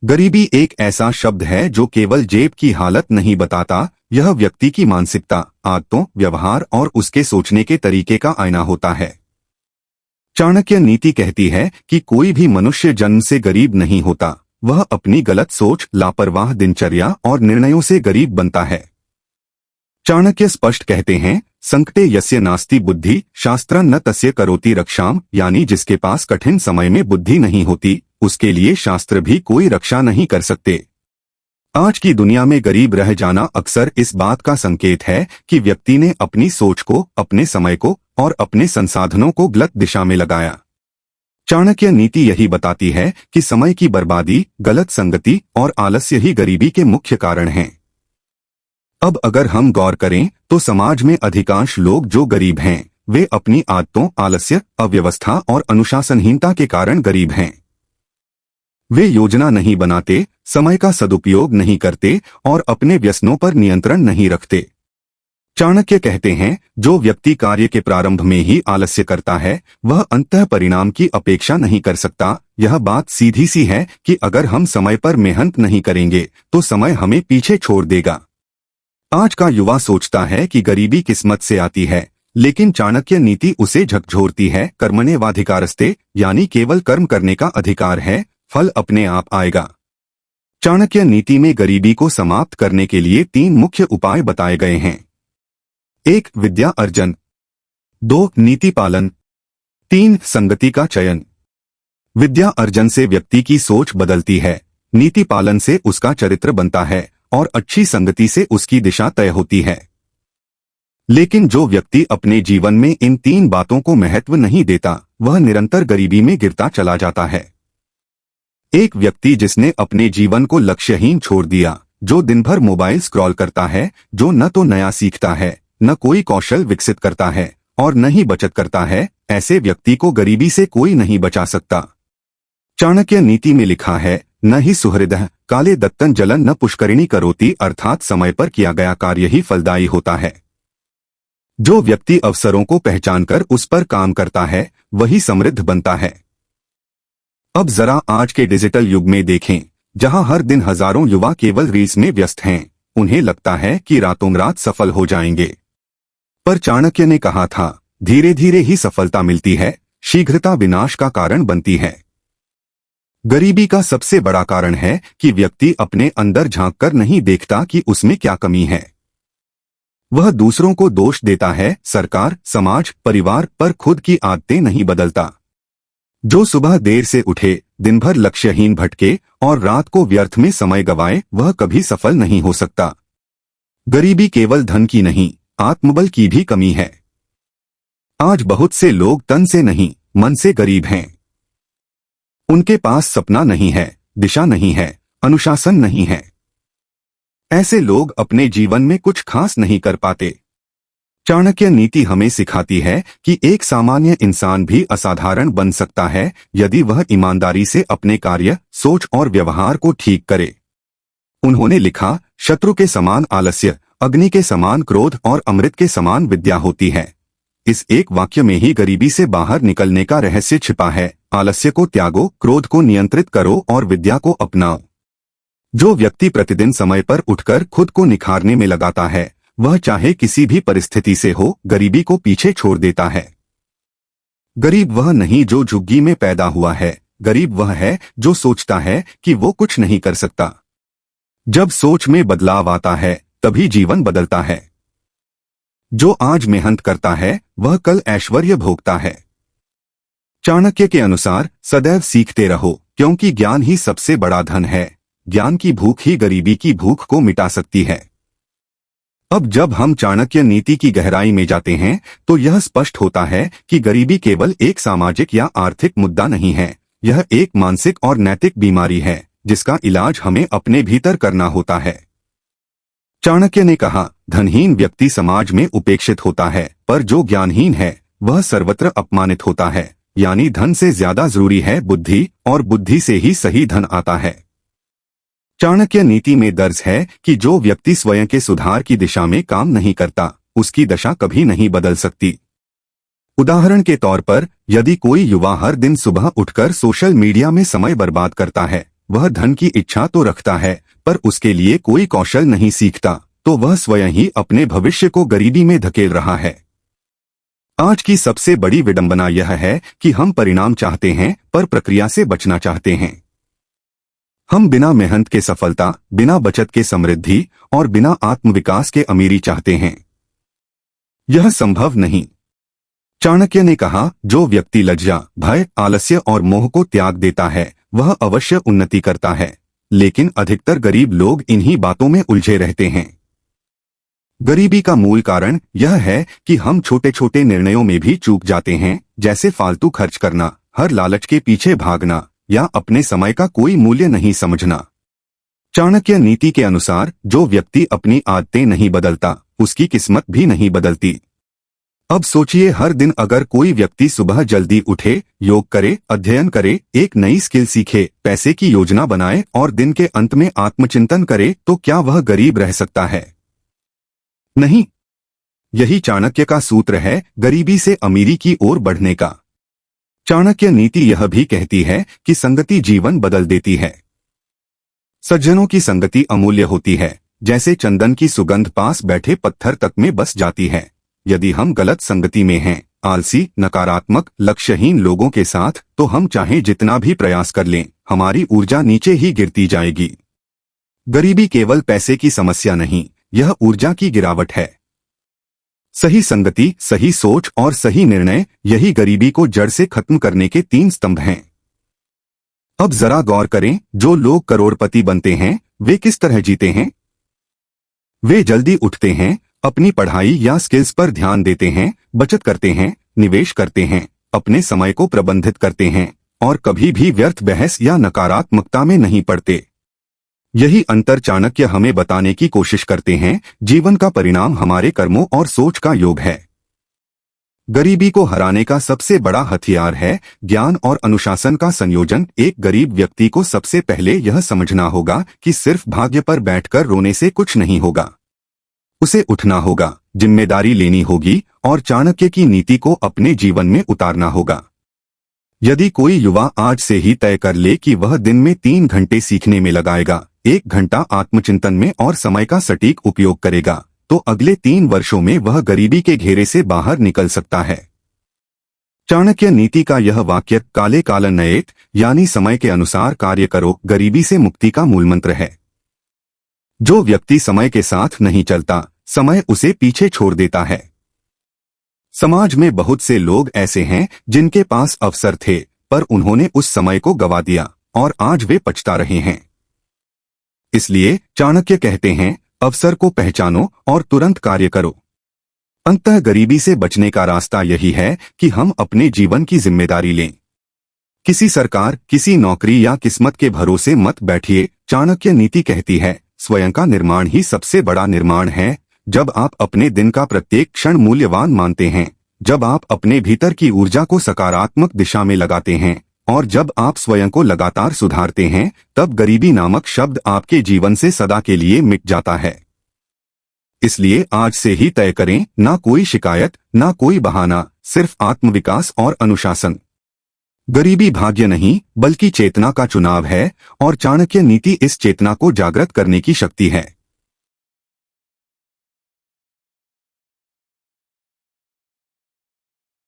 गरीबी एक ऐसा शब्द है जो केवल जेब की हालत नहीं बताता, यह व्यक्ति की मानसिकता, आदतों, व्यवहार और उसके सोचने के तरीके का आईना होता है। चाणक्य नीति कहती है कि कोई भी मनुष्य जन्म से गरीब नहीं होता, वह अपनी गलत सोच, लापरवाह दिनचर्या और निर्णयों से गरीब बनता है। चाणक्य स्पष्ट कहते हैं, संकटे यस्य नास्ति बुद्धि शास्त्र न तस्य करोति रक्षाम, यानी जिसके पास कठिन समय में बुद्धि नहीं होती, उसके लिए शास्त्र भी कोई रक्षा नहीं कर सकते। आज की दुनिया में गरीब रह जाना अक्सर इस बात का संकेत है कि व्यक्ति ने अपनी सोच को, अपने समय को और अपने संसाधनों को गलत दिशा में लगाया। चाणक्य नीति यही बताती है कि समय की बर्बादी, गलत संगति और आलस्य ही गरीबी के मुख्य कारण हैं। अब अगर हम गौर करें तो समाज में अधिकांश लोग जो गरीब हैं, वे अपनी आदतों, आलस्य, अव्यवस्था और अनुशासनहीनता के कारण गरीब हैं। वे योजना नहीं बनाते, समय का सदुपयोग नहीं करते और अपने व्यसनों पर नियंत्रण नहीं रखते। चाणक्य कहते हैं, जो व्यक्ति कार्य के प्रारंभ में ही आलस्य करता है, वह अंततः परिणाम की अपेक्षा नहीं कर सकता। यह बात सीधी सी है कि अगर हम समय पर मेहनत नहीं करेंगे तो समय हमें पीछे छोड़ देगा। आज का युवा सोचता है कि गरीबी किस्मत से आती है, लेकिन चाणक्य नीति उसे झकझोरती है। कर्मण्येवाधिकारस्ते, यानी केवल कर्म करने का अधिकार है, फल अपने आप आएगा। चाणक्य नीति में गरीबी को समाप्त करने के लिए 3 मुख्य उपाय बताए गए हैं। 1. विद्या अर्जन, 2. नीति पालन, 3. संगति का चयन। विद्या अर्जन से व्यक्ति की सोच बदलती है, नीति पालन से उसका चरित्र बनता है और अच्छी संगति से उसकी दिशा तय होती है। लेकिन जो व्यक्ति अपने जीवन में इन 3 बातों को महत्व नहीं देता, वह निरंतर गरीबी में गिरता चला जाता है। एक व्यक्ति जिसने अपने जीवन को लक्ष्यहीन छोड़ दिया, जो दिन भर मोबाइल स्क्रॉल करता है, जो न तो नया सीखता है, न कोई कौशल विकसित करता है और न ही बचत करता है, ऐसे व्यक्ति को गरीबी से कोई नहीं बचा सकता। चाणक्य नीति में लिखा है, न ही सुहृदः काले दत्तन जलन न पुष्करिणी करोति, अर्थात समय पर किया गया कार्य ही फलदायी होता है। जो व्यक्ति अवसरों को पहचानकर उस पर काम करता है, वही समृद्ध बनता है। अब जरा आज के डिजिटल युग में देखें, जहां हर दिन हजारों युवा केवल रील्स में व्यस्त हैं। उन्हें लगता है कि रातों रात सफल हो जाएंगे, पर चाणक्य ने कहा था, धीरे धीरे ही सफलता मिलती है, शीघ्रता विनाश का कारण बनती है। गरीबी का सबसे बड़ा कारण है कि व्यक्ति अपने अंदर झांककर नहीं देखता कि उसमें क्या कमी है। वह दूसरों को दोष देता है, सरकार, समाज, परिवार, पर खुद की आदतें नहीं बदलता। जो सुबह देर से उठे, दिन भर लक्ष्यहीन भटके और रात को व्यर्थ में समय गवाए, वह कभी सफल नहीं हो सकता। गरीबी केवल धन की नहीं, आत्मबल की भी कमी है। आज बहुत से लोग तन से नहीं, मन से गरीब हैं। उनके पास सपना नहीं है, दिशा नहीं है, अनुशासन नहीं है। ऐसे लोग अपने जीवन में कुछ खास नहीं कर पाते। चाणक्य नीति हमें सिखाती है कि एक सामान्य इंसान भी असाधारण बन सकता है, यदि वह ईमानदारी से अपने कार्य, सोच और व्यवहार को ठीक करे। उन्होंने लिखा, शत्रु के समान आलस्य, अग्नि के समान क्रोध और अमृत के समान विद्या होती है। इस एक वाक्य में ही गरीबी से बाहर निकलने का रहस्य छिपा है। आलस्य को त्यागो, क्रोध को नियंत्रित करो और विद्या को अपनाओ। जो व्यक्ति प्रतिदिन समय पर उठकर खुद को निखारने में लगाता है, वह चाहे किसी भी परिस्थिति से हो, गरीबी को पीछे छोड़ देता है। गरीब वह नहीं जो झुग्गी में पैदा हुआ है, गरीब वह है जो सोचता है कि वो कुछ नहीं कर सकता। जब सोच में बदलाव आता है, तभी जीवन बदलता है। जो आज मेहनत करता है, वह कल ऐश्वर्य भोगता है। चाणक्य के अनुसार सदैव सीखते रहो, क्योंकि ज्ञान ही सबसे बड़ा धन है। ज्ञान की भूख ही गरीबी की भूख को मिटा सकती है। अब जब हम चाणक्य नीति की गहराई में जाते हैं, तो यह स्पष्ट होता है कि गरीबी केवल एक सामाजिक या आर्थिक मुद्दा नहीं है, यह एक मानसिक और नैतिक बीमारी है, जिसका इलाज हमें अपने भीतर करना होता है। चाणक्य ने कहा, धनहीन व्यक्ति समाज में उपेक्षित होता है, पर जो ज्ञानहीन है वह सर्वत्र अपमानित होता है। यानी धन से ज्यादा जरूरी है बुद्धि, और बुद्धि से ही सही धन आता है। चाणक्य नीति में दर्ज है कि जो व्यक्ति स्वयं के सुधार की दिशा में काम नहीं करता, उसकी दशा कभी नहीं बदल सकती। उदाहरण के तौर पर, यदि कोई युवा हर दिन सुबह उठकर सोशल मीडिया में समय बर्बाद करता है, वह धन की इच्छा तो रखता है, पर उसके लिए कोई कौशल नहीं सीखता, तो वह स्वयं ही अपने भविष्य को गरीबी में धकेल रहा है। आज की सबसे बड़ी विडंबना यह है कि हम परिणाम चाहते हैं पर प्रक्रिया से बचना चाहते हैं। हम बिना मेहनत के सफलता, बिना बचत के समृद्धि और बिना आत्मविकास के अमीरी चाहते हैं। यह संभव नहीं। चाणक्य ने कहा, जो व्यक्ति लज्जा, भय, आलस्य और मोह को त्याग देता है वह अवश्य उन्नति करता है, लेकिन अधिकतर गरीब लोग इन्हीं बातों में उलझे रहते हैं। गरीबी का मूल कारण यह है कि हम छोटे छोटे निर्णयों में भी चूक जाते हैं, जैसे फालतू खर्च करना, हर लालच के पीछे भागना या अपने समय का कोई मूल्य नहीं समझना। चाणक्य नीति के अनुसार जो व्यक्ति अपनी आदतें नहीं बदलता उसकी किस्मत भी नहीं बदलती। अब सोचिए, हर दिन अगर कोई व्यक्ति सुबह जल्दी उठे, योग करे, अध्ययन करे, एक नई स्किल सीखे, पैसे की योजना बनाए और दिन के अंत में आत्मचिंतन करे, तो क्या वह गरीब रह सकता है? नहीं। यही चाणक्य का सूत्र है गरीबी से अमीरी की ओर बढ़ने का। चाणक्य नीति यह भी कहती है कि संगति जीवन बदल देती है। सज्जनों की संगति अमूल्य होती है, जैसे चंदन की सुगंध पास बैठे पत्थर तक में बस जाती है। यदि हम गलत संगति में हैं, आलसी, नकारात्मक, लक्ष्यहीन लोगों के साथ, तो हम चाहे जितना भी प्रयास कर लें, हमारी ऊर्जा नीचे ही गिरती जाएगी। गरीबी केवल पैसे की समस्या नहीं, यह ऊर्जा की गिरावट है। सही संगति, सही सोच और सही निर्णय, यही गरीबी को जड़ से खत्म करने के 3 स्तंभ हैं। अब जरा गौर करें, जो लोग करोड़पति बनते हैं वे किस तरह जीते हैं? वे जल्दी उठते हैं, अपनी पढ़ाई या स्किल्स पर ध्यान देते हैं, बचत करते हैं, निवेश करते हैं, अपने समय को प्रबंधित करते हैं और कभी भी व्यर्थ बहस या नकारात्मकता में नहीं पड़ते। यही अंतर चाणक्य हमें बताने की कोशिश करते हैं। जीवन का परिणाम हमारे कर्मों और सोच का योग है। गरीबी को हराने का सबसे बड़ा हथियार है ज्ञान और अनुशासन का संयोजन। एक गरीब व्यक्ति को सबसे पहले यह समझना होगा कि सिर्फ भाग्य पर बैठकर रोने से कुछ नहीं होगा। उसे उठना होगा, जिम्मेदारी लेनी होगी और चाणक्य की नीति को अपने जीवन में उतारना होगा। यदि कोई युवा आज से ही तय कर ले कि वह दिन में 3 घंटे सीखने में लगाएगा, 1 घंटा आत्मचिंतन में और समय का सटीक उपयोग करेगा, तो अगले 3 वर्षों में वह गरीबी के घेरे से बाहर निकल सकता है। चाणक्य नीति का यह वाक्य काले काल नयेत, यानी समय के अनुसार कार्य करो, गरीबी से मुक्ति का मूलमंत्र है। जो व्यक्ति समय के साथ नहीं चलता, समय उसे पीछे छोड़ देता है। समाज में बहुत से लोग ऐसे हैं जिनके पास अवसर थे, पर उन्होंने उस समय को गवा दिया और आज वे पछता रहे हैं। इसलिए चाणक्य कहते हैं, अवसर को पहचानो और तुरंत कार्य करो। अंततः गरीबी से बचने का रास्ता यही है कि हम अपने जीवन की जिम्मेदारी लें। किसी सरकार, किसी नौकरी या किस्मत के भरोसे मत बैठिए। चाणक्य नीति कहती है, स्वयं का निर्माण ही सबसे बड़ा निर्माण है। जब आप अपने दिन का प्रत्येक क्षण मूल्यवान मानते हैं, जब आप अपने भीतर की ऊर्जा को सकारात्मक दिशा में लगाते हैं और जब आप स्वयं को लगातार सुधारते हैं, तब गरीबी नामक शब्द आपके जीवन से सदा के लिए मिट जाता है। इसलिए आज से ही तय करें, ना कोई शिकायत, ना कोई बहाना, सिर्फ आत्मविकास और अनुशासन। गरीबी भाग्य नहीं बल्कि चेतना का चुनाव है और चाणक्य नीति इस चेतना को जागृत करने की शक्ति है।